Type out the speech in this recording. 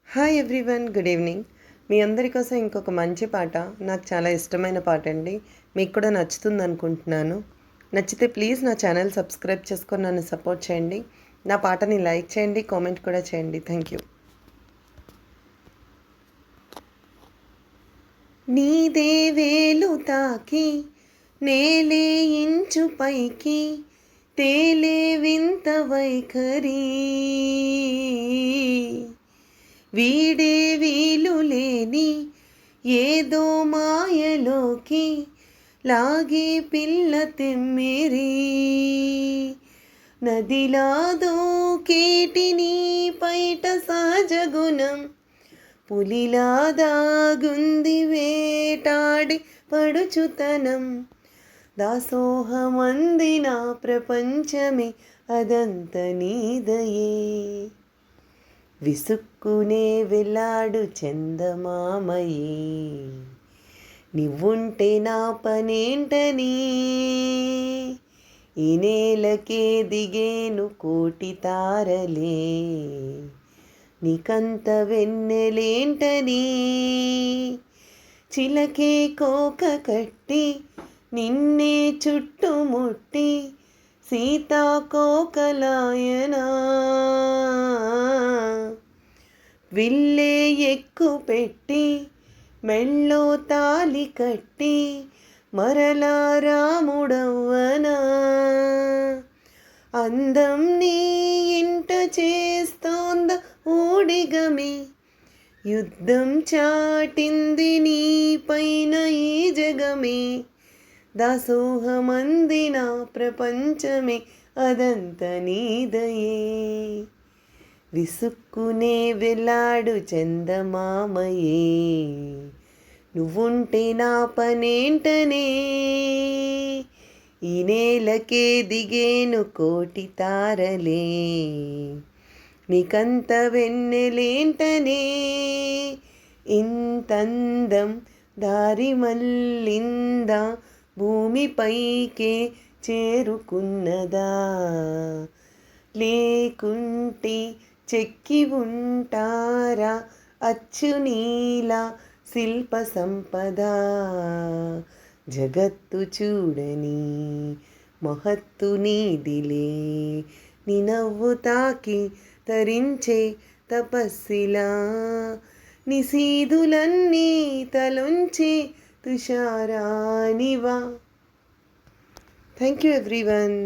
Hi everyone, good evening. మీ అందరి కోసం ఇంకొక మంచి పాట, నాకు చాలా ఇష్టమైన పాట అండి. మీకు కూడా నచ్చుతుంది అనుకుంటున్నాను. నచ్చితే ప్లీజ్ నా ఛానల్ సబ్స్క్రైబ్ చేసుకొని నన్ను సపోర్ట్ చేయండి. నా పాటని లైక్ చేయండి, కామెంట్ కూడా చేయండి. Thank you. నీదే వేలు తాకి నేలే ఇంచు పైకి తేలే వింత వైఖరి వీడే వీలు లేని ఏదో మాయలోకి లాగే పిల్ల తెమ్మిరి నదిలాదో కేటిని పైట సహజగుణం పులిలా దాగుంది వేటాడి పడుచుతనం దాసోహమంది నా ప్రపంచమే అదంత నీదయే విసుక్కునే వెళ్ళాడు చందమామయే నువ్వుంటే నా పనేంటని ఈ నేలకే దిగేను కోటి తారలే నీకంత వెన్నెలేంటని చిలకే కోక కట్టి నిన్నే చుట్టుముట్టి సీతాకోకలాయనా విల్లే ఎక్కు పెట్టి మెళ్ళో తాలి కట్టి మరలా రాముడవ్వనా అందం నీ ఇంట చేస్తోంద ఊడిగమి యుద్ధం చాటింది నీ పైన ఈ జగమే దాసోహమంది నా ప్రపంచమే అదంత నీదయే విసుక్కునే వెళ్ళాడు చందమామయే నువ్వుంటే నా పనేంటనే ఈ నేలకే దిగేను కోటి తారలే నీకంత వెన్నెలేంటనే ఇంతందం దారి మళ్ళిందా భూమిపైకే చేరుకున్నదా లేకుంటే చెక్కి ఉంటారా అచ్చు నీలా శిల్ప సంపద జగత్తు చూడని మహత్తు నీదిలే నీ నవ్వు తాకి తరించే తపస్సిలా నిశీదులన్నీ తలొంచి తుషారానివా. Thank you everyone.